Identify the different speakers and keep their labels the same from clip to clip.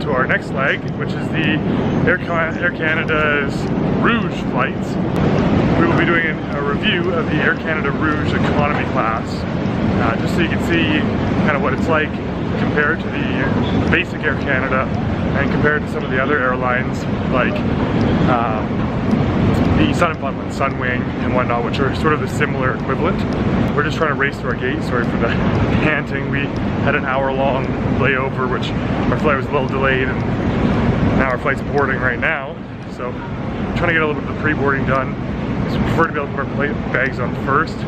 Speaker 1: to our next leg, which is the Air Canada's Rouge flights. We will be doing a review of the Air Canada Rouge economy class, just so you can see kind of what it's like compared to the basic Air Canada and compared to some of the other airlines like the Sunwing and whatnot, which are sort of the similar equivalent. We're just trying to race through our gate. Sorry for the panting. We had an hour-long layover, which our flight was a little delayed, and now our flight's boarding right now. So I'm trying to get a little bit of the pre-boarding done. So we prefer to be able to put our bags on first,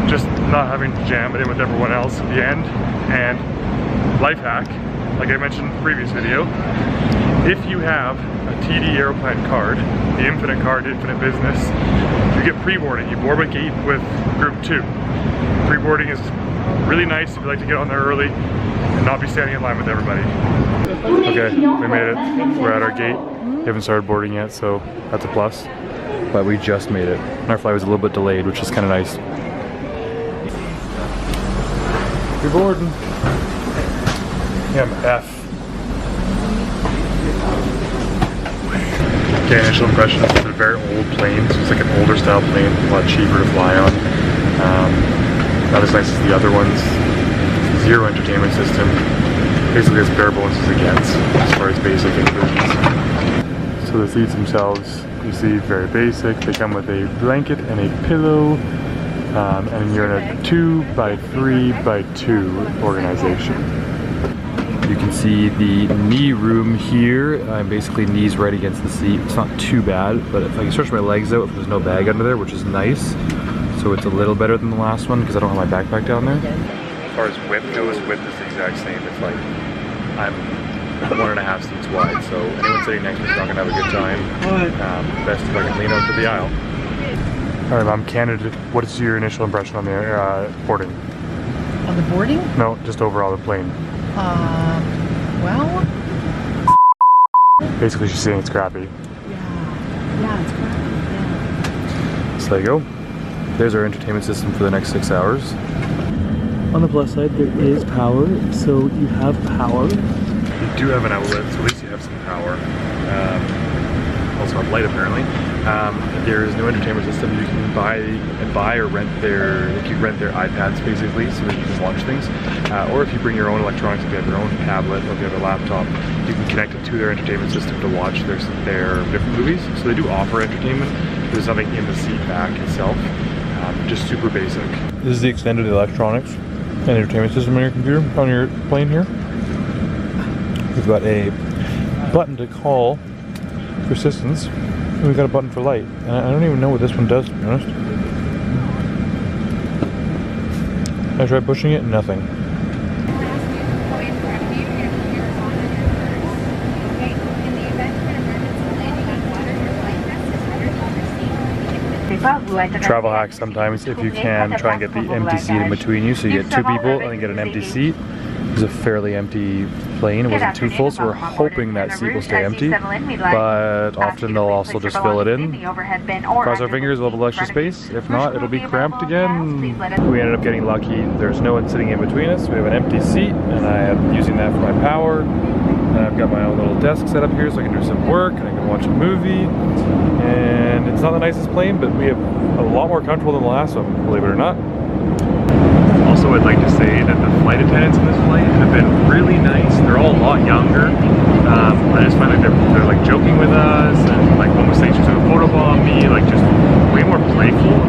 Speaker 1: just not having to jam it in with everyone else at the end. And life hack, like I mentioned in the previous video, if you have a TD Aeroplan card, the Infinite card, Infinite Business, you get pre-boarding. You board with gate with Group 2. Pre-boarding is really nice if you like to get on there early and not be standing in line with everybody. Okay, we made it. We're at our gate. We haven't started boarding yet, so that's a plus. But we just made it. And our flight was a little bit delayed, which is kind of nice. We're boarding. Yeah, I'm F. Okay, initial impression is it's a very old plane, so it's like an older style plane, a lot cheaper to fly on. Not as nice as the other ones. Zero entertainment system. Basically as bare bones as it gets, as far as basic inclusions. So the seats themselves, you see, very basic. They come with a blanket and a pillow, and you're in a 2x3x2 organization. You can see the knee room here. Basically knees right against the seat. It's not too bad, but if I can stretch my legs out, there's no bag under there, which is nice. So it's a little better than the last one because I don't have my backpack down there. As far as width goes, width is the exact same. It's like I'm 1.5 seats wide, so anyone sitting next to me is not gonna have a good time. Best if I can lean out to the aisle. All right, I'm Canada. What is your initial impression on the boarding?
Speaker 2: On the boarding?
Speaker 1: No, just overall the plane.
Speaker 2: Well...
Speaker 1: Basically she's saying it's crappy.
Speaker 2: Yeah, it's crappy, yeah.
Speaker 1: So there you go. There's our entertainment system for the next 6 hours. On the plus side, there is power, so you have power. You do have an outlet, so at least you have some power. Also have light apparently. There is no entertainment system. You can buy or rent their, like you rent their iPads basically, so that you can watch things. Or if you bring your own electronics, if you have your own tablet or if you have a laptop, you can connect it to their entertainment system to watch their different movies. So they do offer entertainment. There's nothing in the seat back itself. Just super basic. This is the extended electronics and entertainment system on your computer, on your plane here. We've got a button to call for assistance, and we've got a button for light. And I don't even know what this one does, to be honest. I tried pushing it, nothing. Travel hack sometimes, if you can, try and get the empty seat in between you, so you get 2 people and then get an empty seat. It's a fairly empty plane. It wasn't too full, so we're hoping that seat will stay empty, but often they'll also just fill it in. Cross our fingers, we'll have a little extra space. If not, it'll be cramped again. We ended up getting lucky. There's no one sitting in between us. We have an empty seat, and I am using that for my power. And I've got my own little desk set up here so I can do some work and I can watch a movie. And it's not the nicest plane, but we have a lot more comfortable than the last one, believe it or not. Also, I'd like to say that the flight attendants in this flight have been really nice. They're all a lot younger. I just find like they're like joking with us, and like one was saying she's gonna photobomb me, like just way more playful.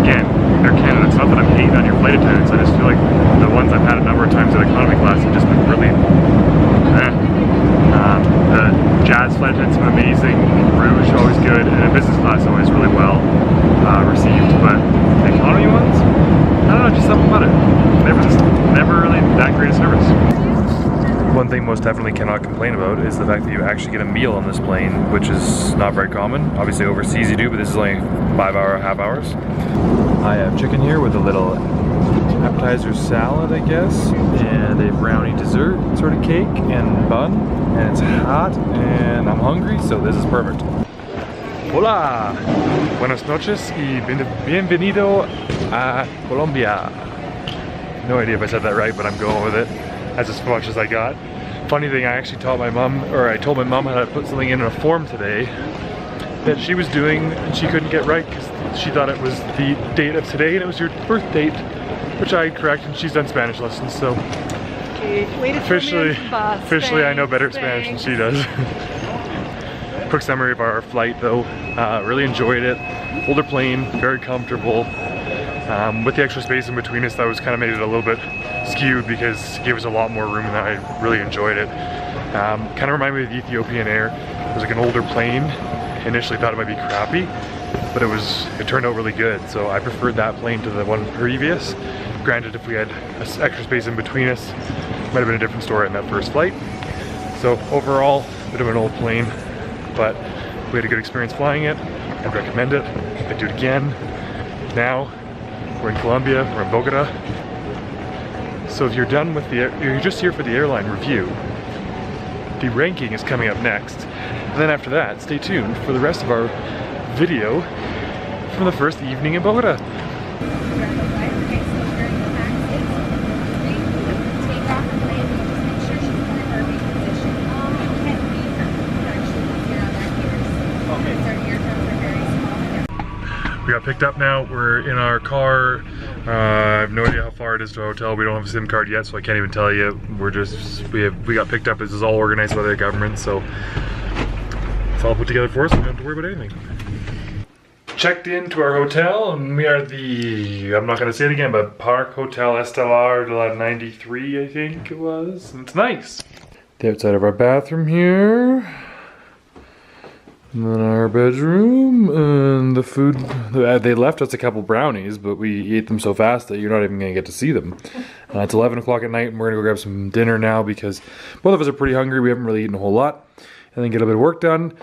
Speaker 1: Again, Air Canada, it's not that I'm hating on your flight attendants. I just feel like the ones I've had a number of times in economy class have just been really the Jazz flight attendants have been amazing, Rouge always good, and in business class always really well received. But the economy ones, I don't know, just something about it. Never really that great a service. One thing most definitely cannot complain about is the fact that you actually get a meal on this plane, which is not very common. Obviously overseas you do, but this is only 5 hour, half hours. I have chicken here with a little appetizer salad, I guess, and a brownie dessert sort of cake and bun, and it's hot and I'm hungry, so this is perfect. Hola! Buenas noches y bienvenido a Colombia. No idea if I said that right, but I'm going with it. That's as much as I got. Funny thing, I actually taught my mom, or I told my mom how to put something in a form today that she was doing and she couldn't get right because she thought it was the date of today and it was your birth date, which I corrected, and she's done Spanish lessons, so officially I know better Spanish than she does. Quick summary of our flight though, really enjoyed it. Older plane, very comfortable. With the extra space in between us, that was kind of made it a little bit skewed because it gave us a lot more room and I really enjoyed it. Kind of reminded me of the Ethiopian Air. It was like an older plane. Initially thought it might be crappy, but it turned out really good. So I preferred that plane to the one previous. Granted, if we had extra space in between us, might have been a different story in that first flight. So overall, a bit of an old plane, but we had a good experience flying it. I'd recommend it. I'd do it again. Now, we're in Colombia, we're in Bogota. So if you're done with you're just here for the airline review, the ranking is coming up next. And then after that, stay tuned for the rest of our video from the first evening in Bogota. We got picked up now, we're in our car. I have no idea how far it is to our hotel. We don't have a SIM card yet, so I can't even tell you. We got picked up. This is all organized by the government, so it's all put together for us. We don't have to worry about anything. Checked into our hotel, and we are I'm not gonna say it again, but Park Hotel Estelar de la 93, I think it was. And it's nice. The outside of our bathroom here. And then our bedroom, and the food, they left us a couple brownies, but we ate them so fast that you're not even gonna get to see them. It's 11 o'clock at night and we're gonna go grab some dinner now because both of us are pretty hungry. We haven't really eaten a whole lot. And then get a bit of work done.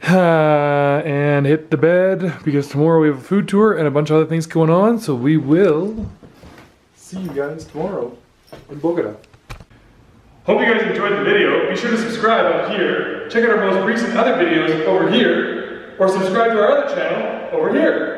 Speaker 1: And hit the bed because tomorrow we have a food tour and a bunch of other things going on. So we will see you guys tomorrow in Bogota. Hope you guys enjoyed the video. Be sure to subscribe up here. Check out our most recent other videos over here, or subscribe to our other channel over here.